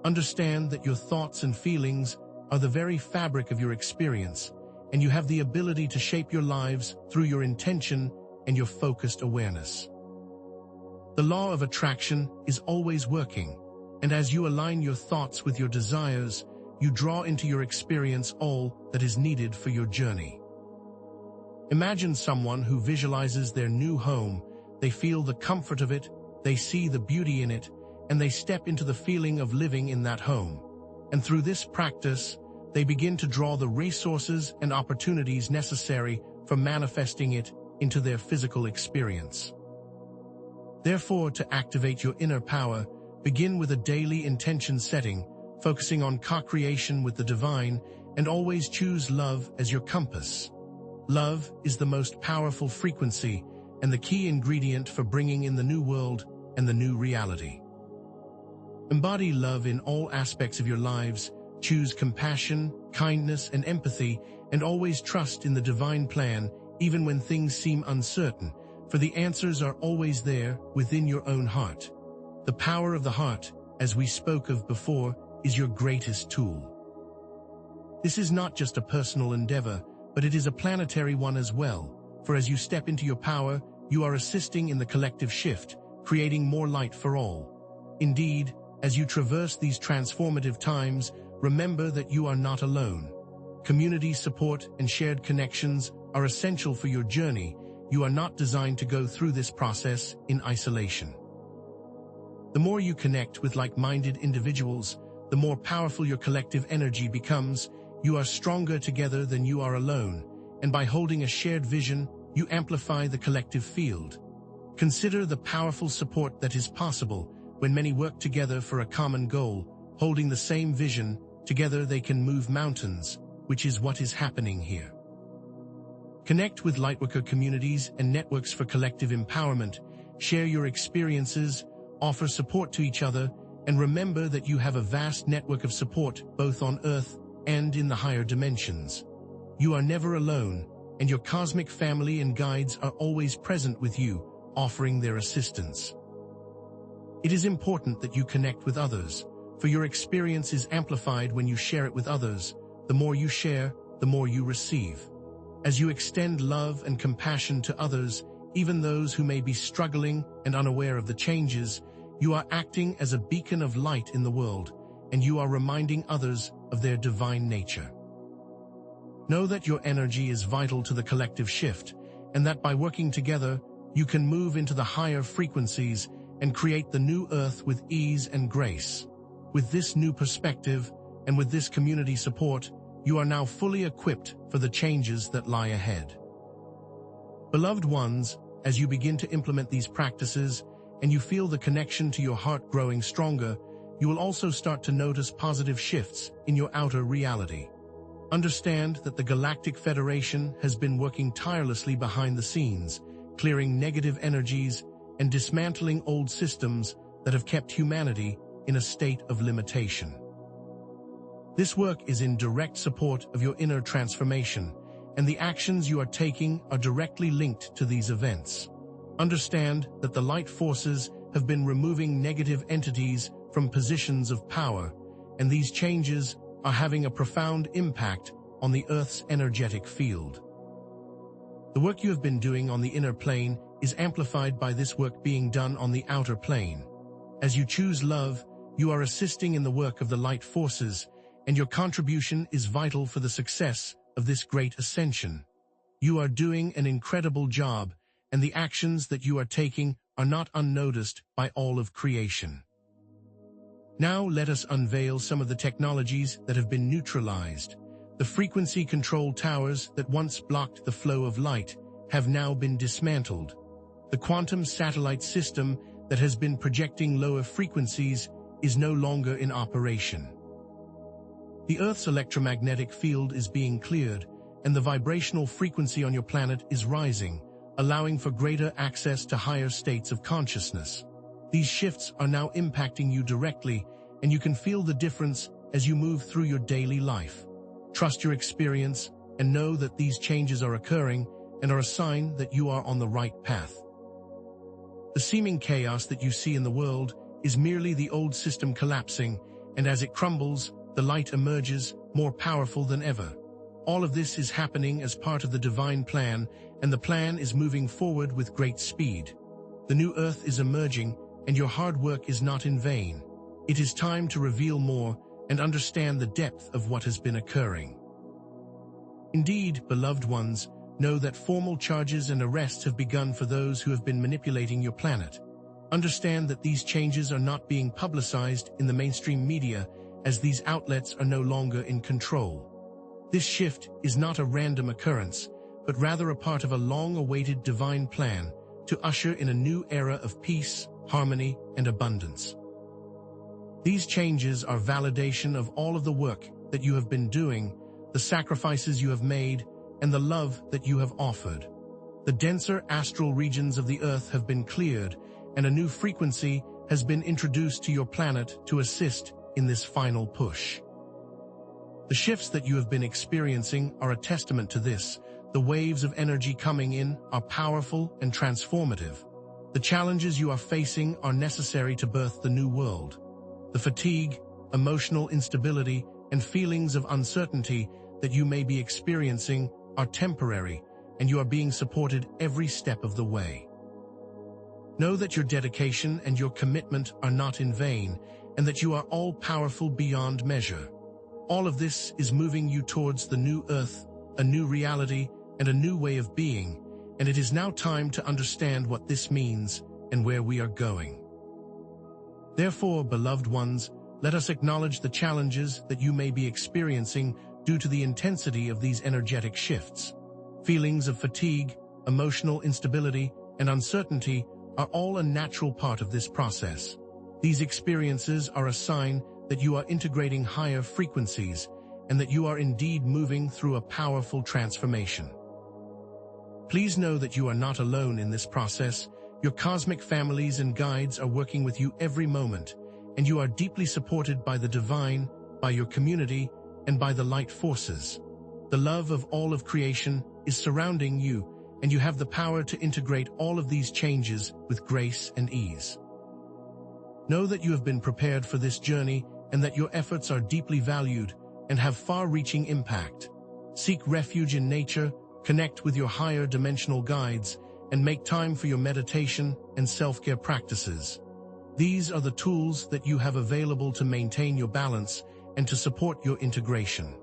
Understand that your thoughts and feelings are the very fabric of your experience, and you have the ability to shape your lives through your intention and your focused awareness. The law of attraction is always working, and as you align your thoughts with your desires, you draw into your experience all that is needed for your journey. Imagine someone who visualizes their new home. They feel the comfort of it, they see the beauty in it, and they step into the feeling of living in that home. And through this practice, they begin to draw the resources and opportunities necessary for manifesting it into their physical experience. Therefore, to activate your inner power, begin with a daily intention setting, focusing on co-creation with the divine, and always choose love as your compass. Love is the most powerful frequency and the key ingredient for bringing in the new world and the new reality. Embody love in all aspects of your lives, choose compassion, kindness, and empathy, and always trust in the divine plan, even when things seem uncertain, for the answers are always there within your own heart. The power of the heart, as we spoke of before, is your greatest tool. This is not just a personal endeavor, but it is a planetary one as well, for as you step into your power, you are assisting in the collective shift, creating more light for all. Indeed, as you traverse these transformative times, remember that you are not alone. Community support and shared connections are essential for your journey. You are not designed to go through this process in isolation. The more you connect with like-minded individuals, the more powerful your collective energy becomes. You are stronger together than you are alone, and by holding a shared vision, you amplify the collective field. Consider the powerful support that is possible when many work together for a common goal, holding the same vision. Together they can move mountains, which is what is happening here. Connect with lightworker communities and networks for collective empowerment. Share your experiences, offer support to each other, and remember that you have a vast network of support both on Earth and in the higher dimensions. You are never alone, and your cosmic family and guides are always present with you, offering their assistance. It is important that you connect with others, for your experience is amplified when you share it with others. The more you share, the more you receive. As you extend love and compassion to others, even those who may be struggling and unaware of the changes, you are acting as a beacon of light in the world, and you are reminding others of their divine nature. Know that your energy is vital to the collective shift, and that by working together, you can move into the higher frequencies and create the new earth with ease and grace. With this new perspective, and with this community support, you are now fully equipped for the changes that lie ahead. Beloved ones, as you begin to implement these practices, and you feel the connection to your heart growing stronger, you will also start to notice positive shifts in your outer reality. Understand that the Galactic Federation has been working tirelessly behind the scenes, clearing negative energies and dismantling old systems that have kept humanity in a state of limitation. This work is in direct support of your inner transformation, and the actions you are taking are directly linked to these events. Understand that the light forces have been removing negative entities from positions of power, and these changes are having a profound impact on the Earth's energetic field. The work you have been doing on the inner plane is amplified by this work being done on the outer plane. As you choose love, you are assisting in the work of the light forces, and your contribution is vital for the success of this great ascension. You are doing an incredible job, and the actions that you are taking are not unnoticed by all of creation. Now let us unveil some of the technologies that have been neutralized. The frequency control towers that once blocked the flow of light have now been dismantled. The quantum satellite system that has been projecting lower frequencies is no longer in operation. The Earth's electromagnetic field is being cleared, and the vibrational frequency on your planet is rising, allowing for greater access to higher states of consciousness. These shifts are now impacting you directly, and you can feel the difference as you move through your daily life. Trust your experience and know that these changes are occurring and are a sign that you are on the right path. The seeming chaos that you see in the world is merely the old system collapsing, and as it crumbles, the light emerges more powerful than ever. All of this is happening as part of the divine plan, and the plan is moving forward with great speed. The new Earth is emerging, and your hard work is not in vain. It is time to reveal more and understand the depth of what has been occurring. Indeed, beloved ones, know that formal charges and arrests have begun for those who have been manipulating your planet. Understand that these changes are not being publicized in the mainstream media, as these outlets are no longer in control. This shift is not a random occurrence, but rather a part of a long-awaited divine plan to usher in a new era of peace, harmony, and abundance. These changes are validation of all of the work that you have been doing, the sacrifices you have made, and the love that you have offered. The denser astral regions of the Earth have been cleared, and a new frequency has been introduced to your planet to assist in this final push. The shifts that you have been experiencing are a testament to this. The waves of energy coming in are powerful and transformative. The challenges you are facing are necessary to birth the new world. The fatigue, emotional instability, and feelings of uncertainty that you may be experiencing are temporary, and you are being supported every step of the way. Know that your dedication and your commitment are not in vain, and that you are all-powerful beyond measure. All of this is moving you towards the new earth, a new reality, and a new way of being, and it is now time to understand what this means and where we are going. Therefore, beloved ones, let us acknowledge the challenges that you may be experiencing due to the intensity of these energetic shifts. Feelings of fatigue, emotional instability, and uncertainty are all a natural part of this process. These experiences are a sign that you are integrating higher frequencies and that you are indeed moving through a powerful transformation. Please know that you are not alone in this process. Your cosmic families and guides are working with you every moment, and you are deeply supported by the divine, by your community, and by the light forces. The love of all of creation is surrounding you, and you have the power to integrate all of these changes with grace and ease. Know that you have been prepared for this journey and that your efforts are deeply valued and have far-reaching impact. Seek refuge in nature, connect with your higher dimensional guides, and make time for your meditation and self-care practices. These are the tools that you have available to maintain your balance and to support your integration.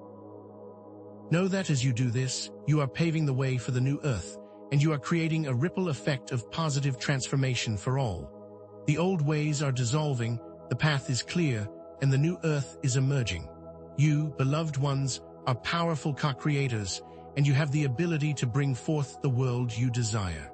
Know that as you do this, you are paving the way for the new earth, and you are creating a ripple effect of positive transformation for all. The old ways are dissolving, the path is clear, and the new earth is emerging. You, beloved ones, are powerful co-creators, and you have the ability to bring forth the world you desire.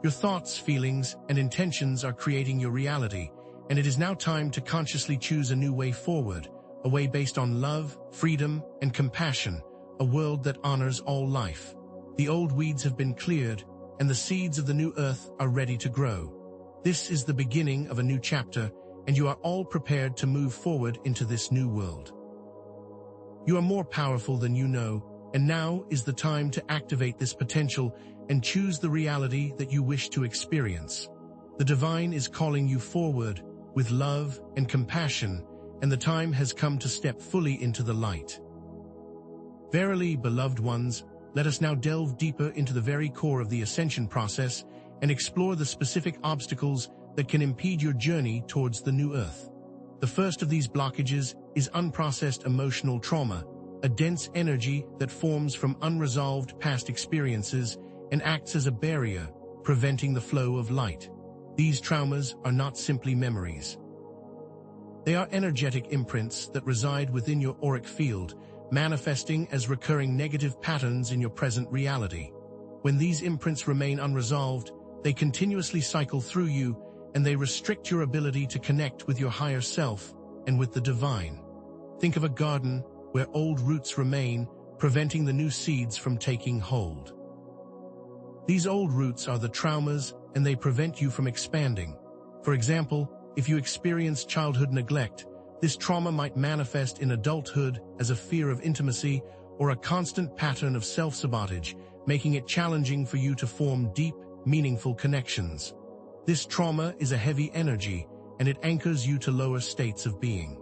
Your thoughts, feelings, and intentions are creating your reality, and it is now time to consciously choose a new way forward, a way based on love, freedom, and compassion, a world that honors all life. The old weeds have been cleared, and the seeds of the new earth are ready to grow. This is the beginning of a new chapter, and you are all prepared to move forward into this new world. You are more powerful than you know, and now is the time to activate this potential and choose the reality that you wish to experience. The divine is calling you forward with love and compassion, and the time has come to step fully into the light. Verily, beloved ones, let us now delve deeper into the very core of the Ascension process and explore the specific obstacles that can impede your journey towards the new earth. The first of these blockages is unprocessed emotional trauma, a dense energy that forms from unresolved past experiences and acts as a barrier, preventing the flow of light. These traumas are not simply memories. They are energetic imprints that reside within your auric field, manifesting as recurring negative patterns in your present reality. When these imprints remain unresolved, they continuously cycle through you, and they restrict your ability to connect with your higher self and with the divine. Think of a garden where old roots remain, preventing the new seeds from taking hold. These old roots are the traumas, and they prevent you from expanding. For example, if you experience childhood neglect, this trauma might manifest in adulthood as a fear of intimacy or a constant pattern of self-sabotage, making it challenging for you to form deep, meaningful connections. This trauma is a heavy energy, and it anchors you to lower states of being.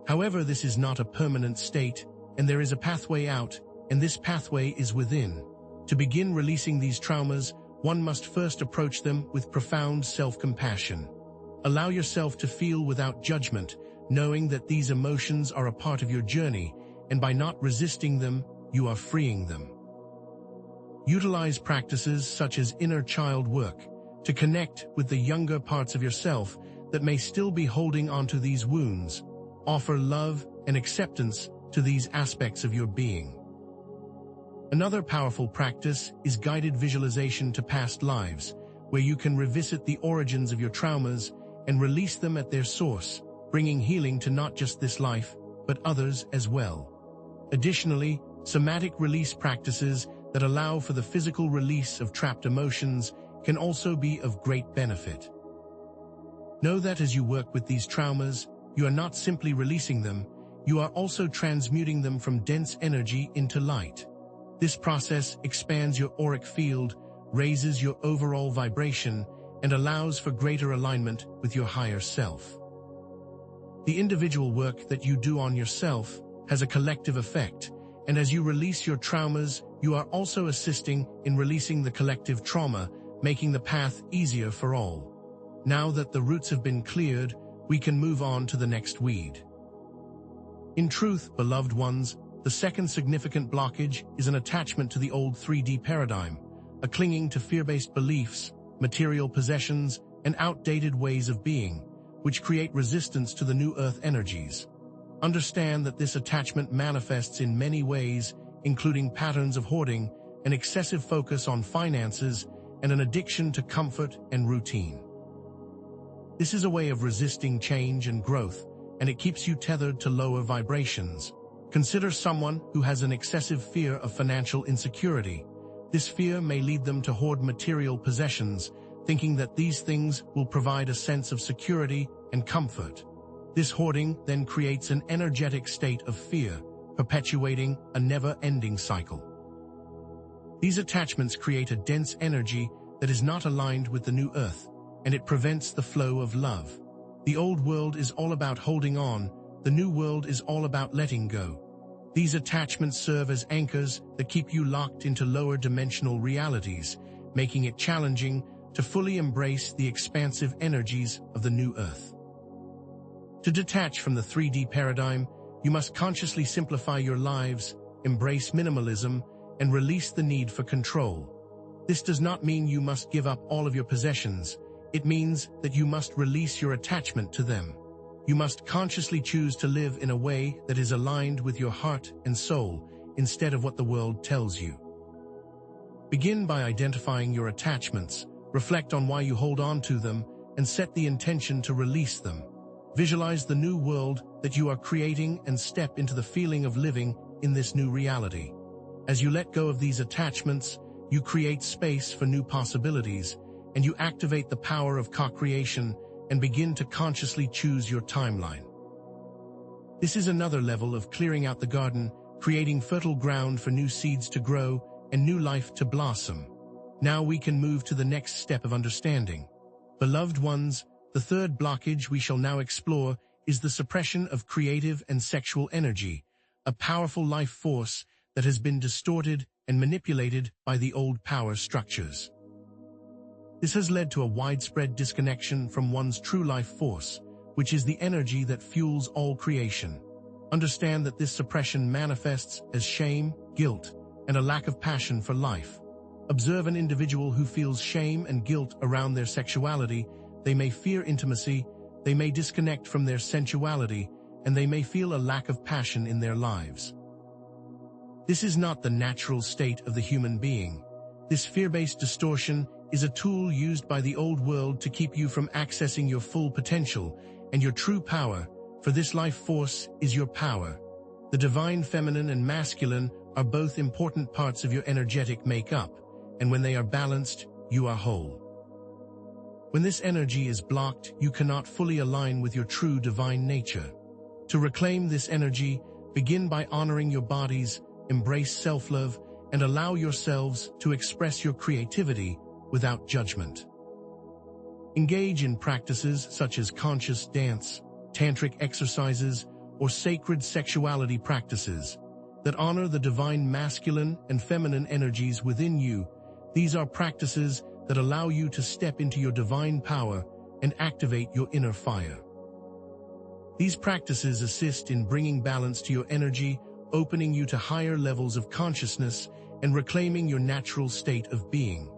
However, this is not a permanent state, and there is a pathway out, and this pathway is within. To begin releasing these traumas, one must first approach them with profound self-compassion. Allow yourself to feel without judgment, knowing that these emotions are a part of your journey, and by not resisting them, you are freeing them. Utilize practices such as inner child work, to connect with the younger parts of yourself that may still be holding onto these wounds. Offer love and acceptance to these aspects of your being. Another powerful practice is guided visualization to past lives, where you can revisit the origins of your traumas and release them at their source, bringing healing to not just this life, but others as well. Additionally, somatic release practices that allow for the physical release of trapped emotions can also be of great benefit. Know that as you work with these traumas, you are not simply releasing them, you are also transmuting them from dense energy into light. This process expands your auric field, raises your overall vibration, and allows for greater alignment with your higher self. The individual work that you do on yourself has a collective effect, and as you release your traumas, you are also assisting in releasing the collective trauma, making the path easier for all. Now that the roots have been cleared, we can move on to the next weed. In truth, beloved ones, the second significant blockage is an attachment to the old 3D paradigm, a clinging to fear-based beliefs, material possessions, and outdated ways of being, which create resistance to the new earth energies. Understand that this attachment manifests in many ways, including patterns of hoarding, an excessive focus on finances, and an addiction to comfort and routine. This is a way of resisting change and growth, and it keeps you tethered to lower vibrations. Consider someone who has an excessive fear of financial insecurity. This fear may lead them to hoard material possessions, thinking that these things will provide a sense of security and comfort. This hoarding then creates an energetic state of fear, perpetuating a never-ending cycle. These attachments create a dense energy that is not aligned with the new earth, and it prevents the flow of love. The old world is all about holding on, the new world is all about letting go. These attachments serve as anchors that keep you locked into lower dimensional realities, making it challenging to fully embrace the expansive energies of the new earth. To detach from the 3D paradigm, you must consciously simplify your lives, embrace minimalism, and release the need for control. This does not mean you must give up all of your possessions. It means that you must release your attachment to them. You must consciously choose to live in a way that is aligned with your heart and soul, instead of what the world tells you. Begin by identifying your attachments, reflect on why you hold on to them, and set the intention to release them. Visualize the new world that you are creating and step into the feeling of living in this new reality. As you let go of these attachments, you create space for new possibilities, and you activate the power of co-creation and begin to consciously choose your timeline. This is another level of clearing out the garden, creating fertile ground for new seeds to grow and new life to blossom. Now we can move to the next step of understanding. Beloved ones, the third blockage we shall now explore is the suppression of creative and sexual energy, a powerful life force that has been distorted and manipulated by the old power structures. This has led to a widespread disconnection from one's true life force, which is the energy that fuels all creation. Understand that this suppression manifests as shame, guilt, and a lack of passion for life. Observe an individual who feels shame and guilt around their sexuality. They may fear intimacy, they may disconnect from their sensuality, and they may feel a lack of passion in their lives. This is not the natural state of the human being. This fear-based distortion is a tool used by the old world to keep you from accessing your full potential and your true power, for this life force is your power. The divine feminine and masculine are both important parts of your energetic makeup, and when they are balanced, you are whole. When this energy is blocked, you cannot fully align with your true divine nature. To reclaim this energy, begin by honoring your bodies, embrace self-love, and allow yourselves to express your creativity without judgment. Engage in practices such as conscious dance, tantric exercises, or sacred sexuality practices that honor the divine masculine and feminine energies within you. These are practices that allow you to step into your divine power and activate your inner fire. These practices assist in bringing balance to your energy, opening you to higher levels of consciousness, and reclaiming your natural state of being.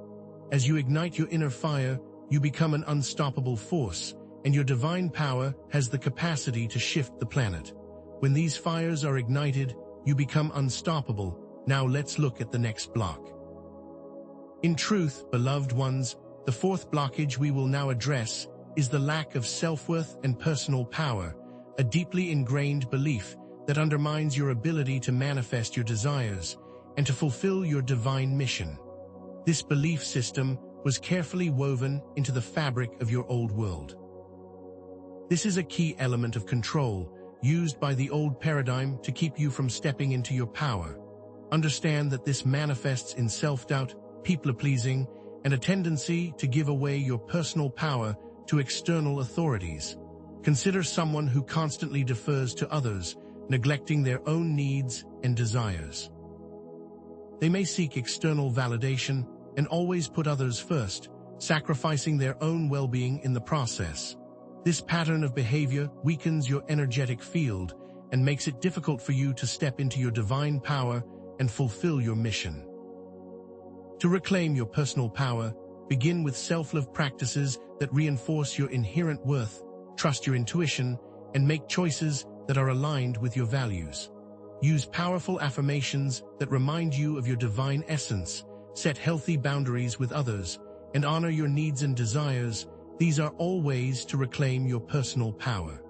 As you ignite your inner fire, you become an unstoppable force, and your divine power has the capacity to shift the planet. When these fires are ignited, you become unstoppable. Now let's look at the next block. In truth, beloved ones, the fourth blockage we will now address is the lack of self-worth and personal power, a deeply ingrained belief that undermines your ability to manifest your desires and to fulfill your divine mission. This belief system was carefully woven into the fabric of your old world. This is a key element of control, used by the old paradigm to keep you from stepping into your power. Understand that this manifests in self-doubt, people-pleasing, and a tendency to give away your personal power to external authorities. Consider someone who constantly defers to others, neglecting their own needs and desires. They may seek external validation and always put others first, sacrificing their own well-being in the process. This pattern of behavior weakens your energetic field and makes it difficult for you to step into your divine power and fulfill your mission. To reclaim your personal power, begin with self-love practices that reinforce your inherent worth, trust your intuition, and make choices that are aligned with your values. Use powerful affirmations that remind you of your divine essence, set healthy boundaries with others, and honor your needs and desires. These are all ways to reclaim your personal power.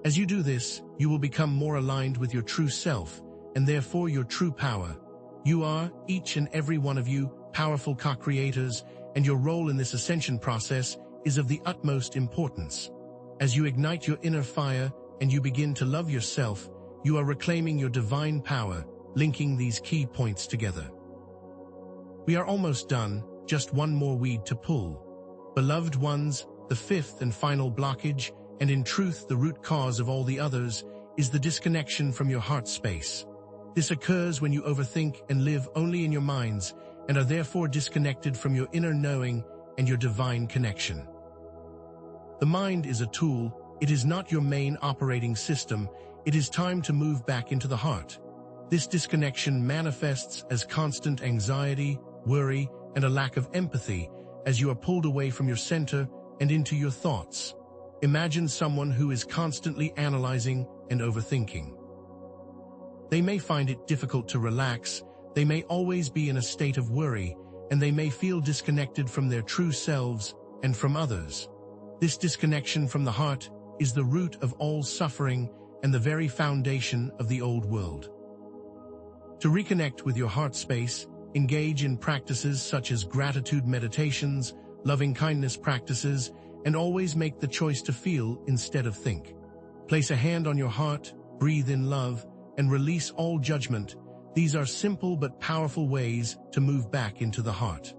As you do this, you will become more aligned with your true self, and therefore your true power. You are, each and every one of you, powerful co-creators, and your role in this ascension process is of the utmost importance. As you ignite your inner fire and you begin to love yourself, you are reclaiming your divine power, linking these key points together. We are almost done, just one more weed to pull. Beloved ones, the fifth and final blockage, and in truth the root cause of all the others, is the disconnection from your heart space. This occurs when you overthink and live only in your minds, and are therefore disconnected from your inner knowing and your divine connection. The mind is a tool, it is not your main operating system. It is time to move back into the heart. This disconnection manifests as constant anxiety, worry, and a lack of empathy as you are pulled away from your center and into your thoughts. Imagine someone who is constantly analyzing and overthinking. They may find it difficult to relax, they may always be in a state of worry, and they may feel disconnected from their true selves and from others. This disconnection from the heart is the root of all suffering and the very foundation of the old world. To reconnect with your heart space, engage in practices such as gratitude meditations, loving-kindness practices, and always make the choice to feel instead of think. Place a hand on your heart, breathe in love, and release all judgment. These are simple but powerful ways to move back into the heart.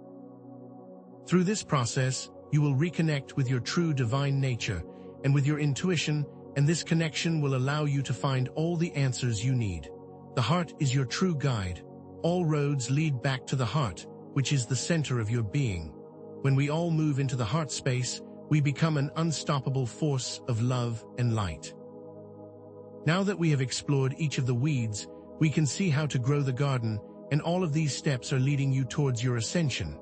Through this process, you will reconnect with your true divine nature and with your intuition, and this connection will allow you to find all the answers you need. The heart is your true guide. All roads lead back to the heart, which is the center of your being. When we all move into the heart space, we become an unstoppable force of love and light. Now that we have explored each of the weeds, we can see how to grow the garden, and all of these steps are leading you towards your ascension.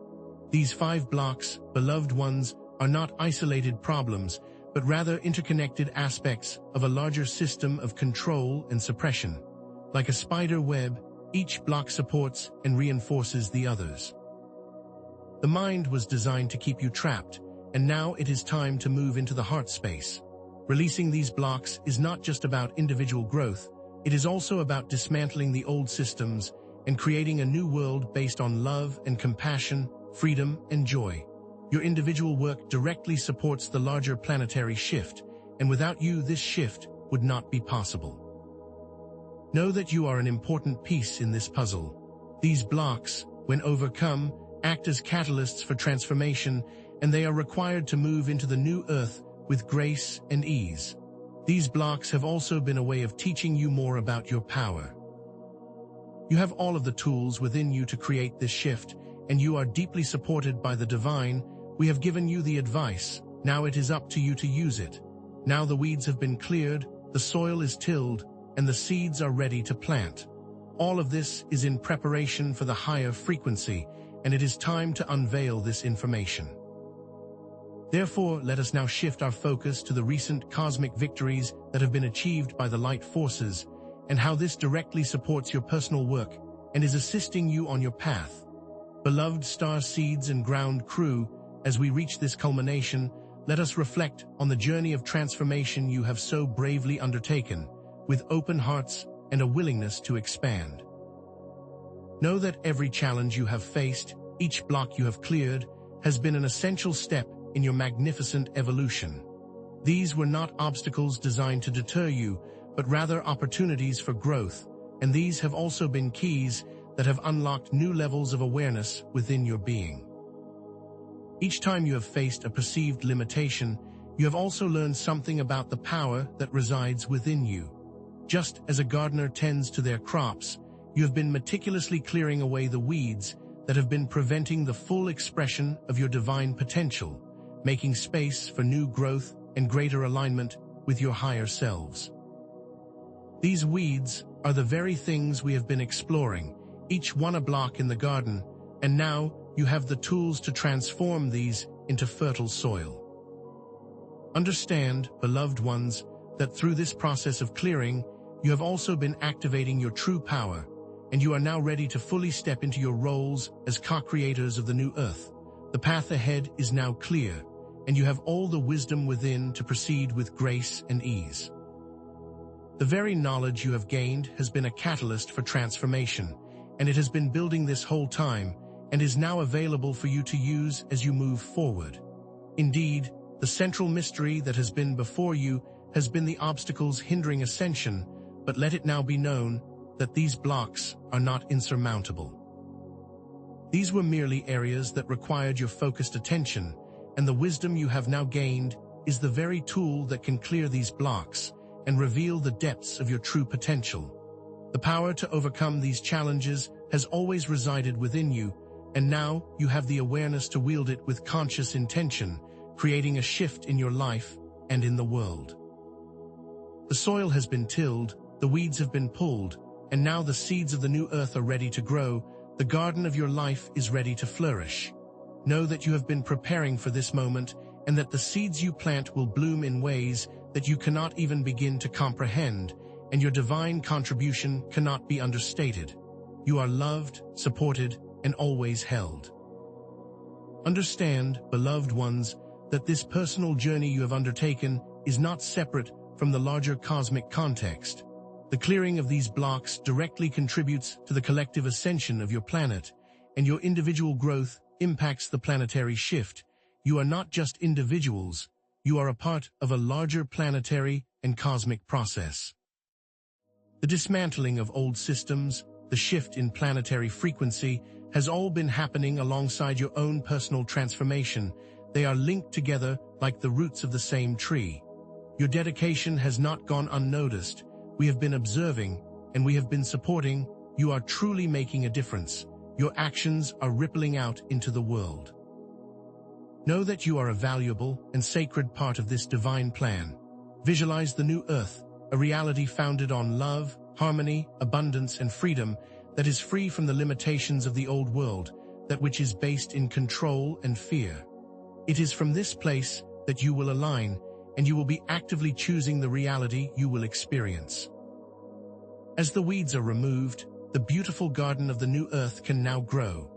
These 5 blocks, beloved ones, are not isolated problems, but rather interconnected aspects of a larger system of control and suppression. Like a spider web, each block supports and reinforces the others. The mind was designed to keep you trapped, and now it is time to move into the heart space. Releasing these blocks is not just about individual growth, it is also about dismantling the old systems and creating a new world based on love and compassion, freedom and joy. Your individual work directly supports the larger planetary shift, and without you this shift would not be possible. Know that you are an important piece in this puzzle. These blocks, when overcome, act as catalysts for transformation, and they are required to move into the new earth with grace and ease. These blocks have also been a way of teaching you more about your power. You have all of the tools within you to create this shift, and you are deeply supported by the divine. We have given you the advice. Now it is up to you to use it. Now the weeds have been cleared, the soil is tilled, and the seeds are ready to plant. All of this is in preparation for the higher frequency, and it is time to unveil this information. Therefore, let us now shift our focus to the recent cosmic victories that have been achieved by the light forces, and how this directly supports your personal work and is assisting you on your path. Beloved star seeds and ground crew, as we reach this culmination, let us reflect on the journey of transformation you have so bravely undertaken, with open hearts and a willingness to expand. Know that every challenge you have faced, each block you have cleared, has been an essential step in your magnificent evolution. These were not obstacles designed to deter you, but rather opportunities for growth, and these have also been keys that have unlocked new levels of awareness within your being. Each time you have faced a perceived limitation, you have also learned something about the power that resides within you. Just as a gardener tends to their crops, you have been meticulously clearing away the weeds that have been preventing the full expression of your divine potential, making space for new growth and greater alignment with your higher selves. These weeds are the very things we have been exploring, each one a block in the garden, and now you have the tools to transform these into fertile soil. Understand, beloved ones, that through this process of clearing, you have also been activating your true power, and you are now ready to fully step into your roles as co-creators of the new earth. The path ahead is now clear, and you have all the wisdom within to proceed with grace and ease. The very knowledge you have gained has been a catalyst for transformation, and it has been building this whole time, and is now available for you to use as you move forward. Indeed, the central mystery that has been before you has been the obstacles hindering ascension, but let it now be known that these blocks are not insurmountable. These were merely areas that required your focused attention, and the wisdom you have now gained is the very tool that can clear these blocks and reveal the depths of your true potential. The power to overcome these challenges has always resided within you, and now you have the awareness to wield it with conscious intention, creating a shift in your life and in the world. The soil has been tilled, the weeds have been pulled, and now the seeds of the new earth are ready to grow. The garden of your life is ready to flourish. Know that you have been preparing for this moment, and that the seeds you plant will bloom in ways that you cannot even begin to comprehend, and your divine contribution cannot be understated. You are loved, supported, and always held. Understand, beloved ones, that this personal journey you have undertaken is not separate from the larger cosmic context. The clearing of these blocks directly contributes to the collective ascension of your planet, and your individual growth impacts the planetary shift. You are not just individuals, you are a part of a larger planetary and cosmic process. The dismantling of old systems, the shift in planetary frequency, has all been happening alongside your own personal transformation. They are linked together like the roots of the same tree. Your dedication has not gone unnoticed. We have been observing, and we have been supporting. You are truly making a difference. Your actions are rippling out into the world. Know that you are a valuable and sacred part of this divine plan. Visualize the new earth, a reality founded on love, harmony, abundance, and freedom that is free from the limitations of the old world, that which is based in control and fear. It is from this place that you will align, and you will be actively choosing the reality you will experience. As the weeds are removed, the beautiful garden of the new earth can now grow.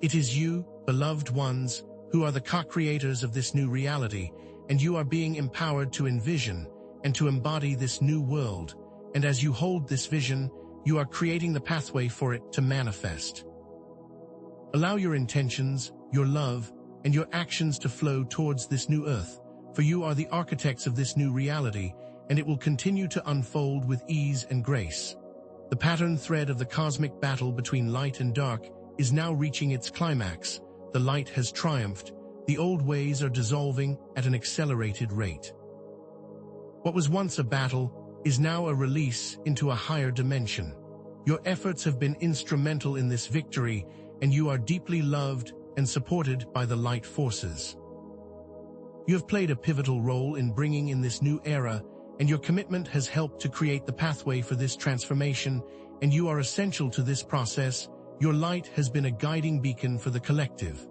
It is you, beloved ones, who are the co-creators of this new reality, and you are being empowered to envision and to embody this new world. And as you hold this vision, you are creating the pathway for it to manifest. Allow your intentions, your love, and your actions to flow towards this new earth, for you are the architects of this new reality, and it will continue to unfold with ease and grace. The pattern thread of the cosmic battle between light and dark is now reaching its climax. The light has triumphed. The old ways are dissolving at an accelerated rate. What was once a battle is now a release into a higher dimension. Your efforts have been instrumental in this victory, and you are deeply loved and supported by the light forces. You have played a pivotal role in bringing in this new era, and your commitment has helped to create the pathway for this transformation, and you are essential to this process. Your light has been a guiding beacon for the collective.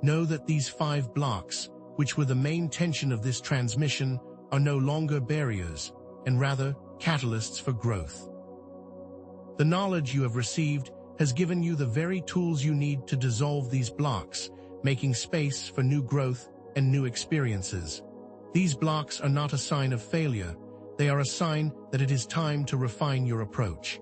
Know that these 5 blocks, which were the main tension of this transmission, are no longer barriers, and rather catalysts for growth. The knowledge you have received has given you the very tools you need to dissolve these blocks, making space for new growth and new experiences. These blocks are not a sign of failure, they are a sign that it is time to refine your approach.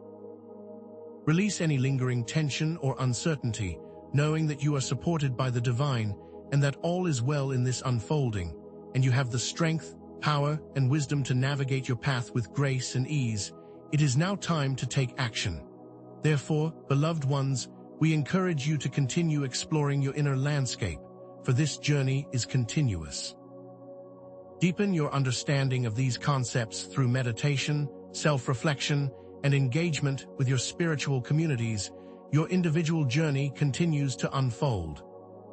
Release any lingering tension or uncertainty, knowing that you are supported by the divine and that all is well in this unfolding, and you have the strength, power, and wisdom to navigate your path with grace and ease. It is now time to take action. Therefore, beloved ones, we encourage you to continue exploring your inner landscape, for this journey is continuous. Deepen your understanding of these concepts through meditation, self-reflection, and engagement with your spiritual communities. Your individual journey continues to unfold.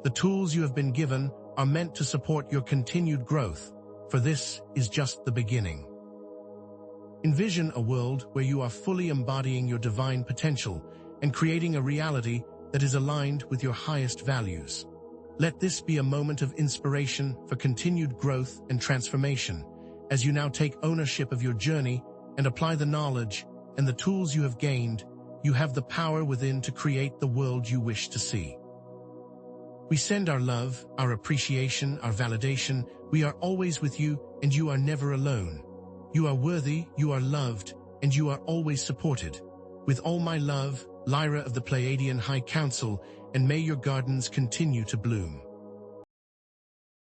The tools you have been given are meant to support your continued growth, for this is just the beginning. Envision a world where you are fully embodying your divine potential and creating a reality that is aligned with your highest values. Let this be a moment of inspiration for continued growth and transformation as you now take ownership of your journey and apply the knowledge and the tools you have gained. You have the power within to create the world you wish to see. We send our love, our appreciation, our validation. We are always with you, and you are never alone. You are worthy, you are loved, and you are always supported. With all my love, Lyra of the Pleiadian High Council, and may your gardens continue to bloom.